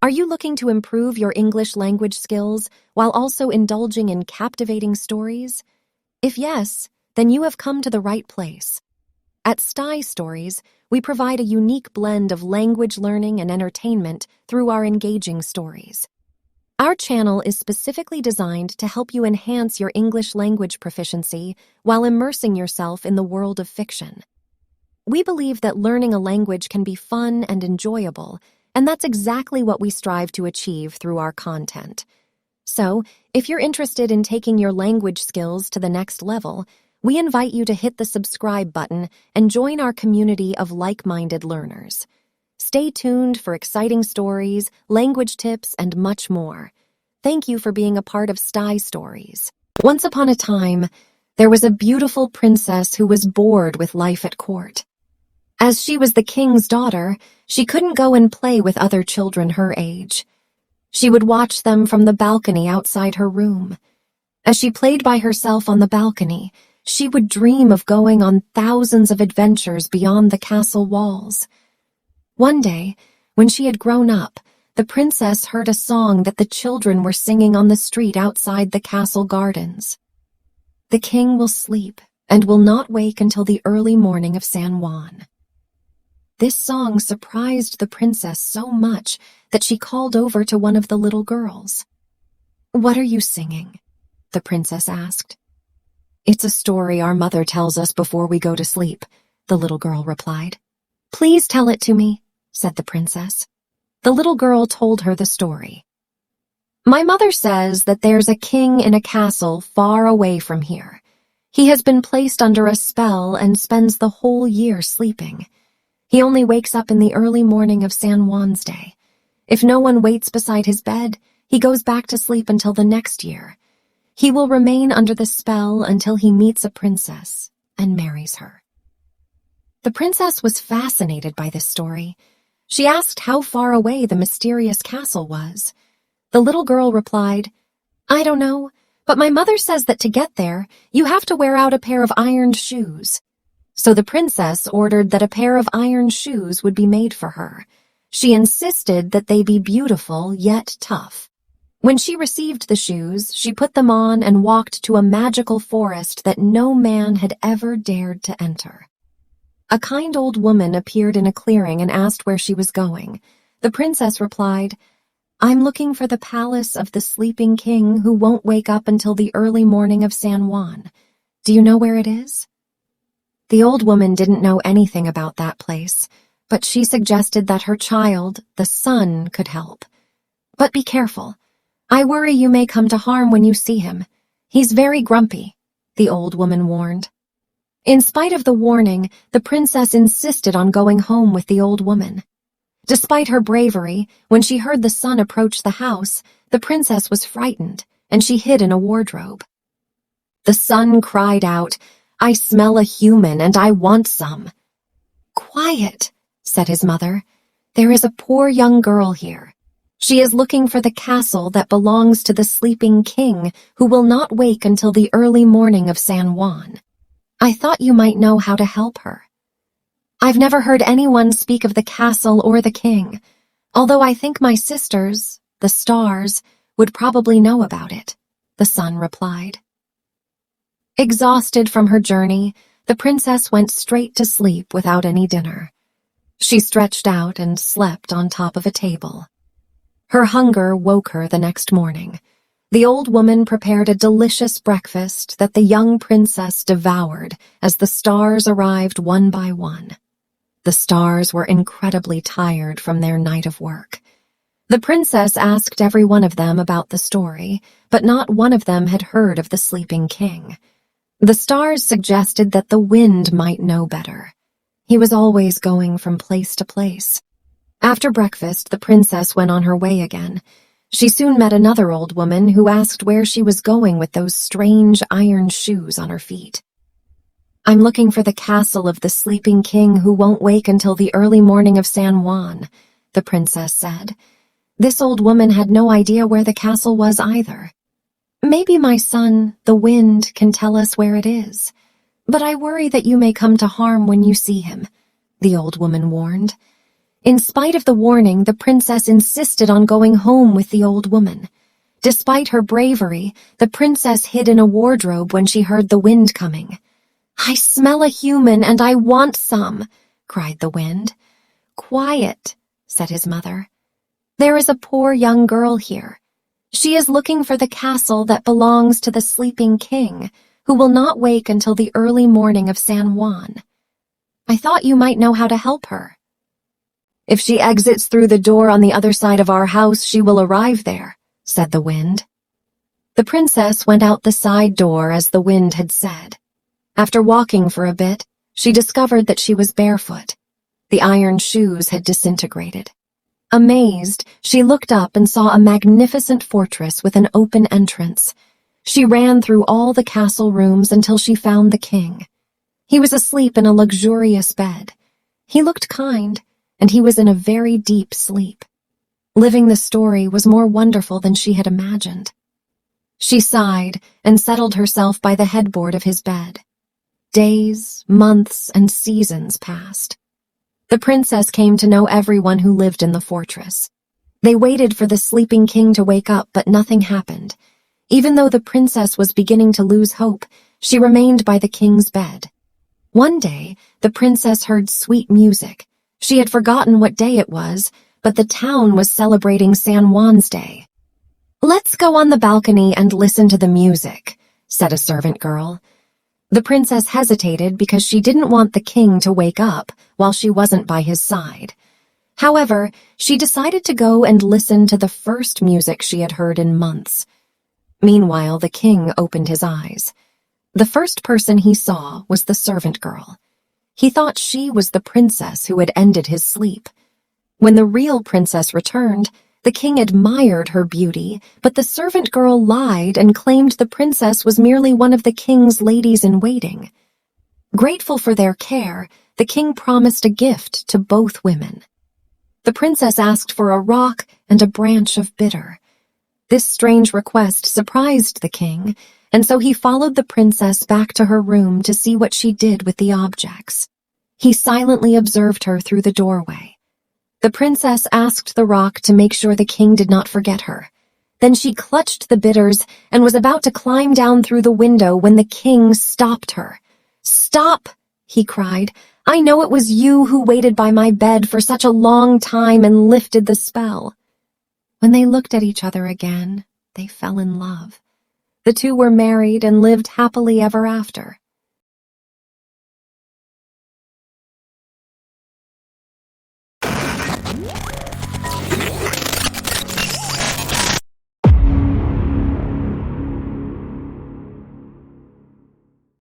Are you looking to improve your English language skills while also indulging in captivating stories? If yes, then you have come to the right place. At Sty Stories, we provide a unique blend of language learning and entertainment through our engaging stories. Our channel is specifically designed to help you enhance your English language proficiency while immersing yourself in the world of fiction. We believe that learning a language can be fun and enjoyable, and that's exactly what we strive to achieve through our content. So, if you're interested in taking your language skills to the next level, we invite you to hit the subscribe button and join our community of like-minded learners. Stay tuned for exciting stories, language tips, and much more. Thank you for being a part of Sty Stories. Once upon a time, there was a beautiful princess who was bored with life at court. As she was the king's daughter, she couldn't go and play with other children her age. She would watch them from the balcony outside her room. As she played by herself on the balcony, she would dream of going on thousands of adventures beyond the castle walls. One day, when she had grown up, the princess heard a song that the children were singing on the street outside the castle gardens. The king will sleep and will not wake until the early morning of San Juan. This song surprised the princess so much that she called over to one of the little girls. "What are you singing?" the princess asked. "It's a story our mother tells us before we go to sleep," the little girl replied. "Please tell it to me," said the princess. The little girl told her the story. "My mother says that there's a king in a castle far away from here. He has been placed under a spell and spends the whole year sleeping. He only wakes up in the early morning of San Juan's Day. If no one waits beside his bed, he goes back to sleep until the next year. He will remain under the spell until he meets a princess and marries her." The princess was fascinated by this story. She asked how far away the mysterious castle was. The little girl replied, "I don't know, but my mother says that to get there, you have to wear out a pair of ironed shoes." So the princess ordered that a pair of iron shoes would be made for her. She insisted that they be beautiful yet tough. When she received the shoes, she put them on and walked to a magical forest that no man had ever dared to enter. A kind old woman appeared in a clearing and asked where she was going. The princess replied, "I'm looking for the palace of the sleeping king who won't wake up until the early morning of San Juan. Do you know where it is?" The old woman didn't know anything about that place, but she suggested that her child, the son, could help. "But be careful. I worry you may come to harm when you see him. He's very grumpy," the old woman warned. In spite of the warning, the princess insisted on going home with the old woman. Despite her bravery, when she heard the son approach the house, the princess was frightened, and she hid in a wardrobe. The son cried out, "I smell a human and I want some." "Quiet," said his mother. "There is a poor young girl here. She is looking for the castle that belongs to the sleeping king who will not wake until the early morning of San Juan. I thought you might know how to help her." "I've never heard anyone speak of the castle or the king, although I think my sisters, the stars, would probably know about it," the son replied. Exhausted from her journey, the princess went straight to sleep without any dinner. She stretched out and slept on top of a table. Her hunger woke her the next morning. The old woman prepared a delicious breakfast that the young princess devoured as the stars arrived one by one. The stars were incredibly tired from their night of work. The princess asked every one of them about the story, but not one of them had heard of the sleeping king. The stars suggested that the wind might know better. He was always going from place to place. After breakfast, the princess went on her way again. She soon met another old woman who asked where she was going with those strange iron shoes on her feet. "I'm looking for the castle of the sleeping king who won't wake until the early morning of San Juan," the princess said. This old woman had no idea where the castle was either. "Maybe my son, the wind, can tell us where it is. But I worry that you may come to harm when you see him," the old woman warned. In spite of the warning, the princess insisted on going home with the old woman. Despite her bravery, the princess hid in a wardrobe when she heard the wind coming. "I smell a human and I want some," cried the wind. "Quiet," said his mother. "There is a poor young girl here. She is looking for the castle that belongs to the sleeping king, who will not wake until the early morning of San Juan. I thought you might know how to help her." "If she exits through the door on the other side of our house, she will arrive there," said the wind. The princess went out the side door as the wind had said. After walking for a bit, she discovered that she was barefoot. The iron shoes had disintegrated. Amazed, she looked up and saw a magnificent fortress with an open entrance. She ran through all the castle rooms until she found the king. He was asleep in a luxurious bed. He looked kind, and he was in a very deep sleep. Living the story was more wonderful than she had imagined. She sighed and settled herself by the headboard of his bed. Days, months, and seasons passed. The princess came to know everyone who lived in the fortress. They waited for the sleeping king to wake up, but nothing happened. Even though the princess was beginning to lose hope, she remained by the king's bed. One day, the princess heard sweet music. She had forgotten what day it was, but the town was celebrating San Juan's Day. "Let's go on the balcony and listen to the music," said a servant girl. The princess hesitated because she didn't want the king to wake up while she wasn't by his side. However, she decided to go and listen to the first music she had heard in months. Meanwhile, the king opened his eyes. The first person he saw was the servant girl. He thought she was the princess who had ended his sleep. When the real princess returned, the king admired her beauty, but the servant girl lied and claimed the princess was merely one of the king's ladies-in-waiting. Grateful for their care, the king promised a gift to both women. The princess asked for a rock and a branch of bitter. This strange request surprised the king, and so he followed the princess back to her room to see what she did with the objects. He silently observed her through the doorway. The princess asked the rock to make sure the king did not forget her. Then she clutched the bitters and was about to climb down through the window when the king stopped her. "Stop!" he cried. "I know it was you who waited by my bed for such a long time and lifted the spell." When they looked at each other again, they fell in love. The two were married and lived happily ever after.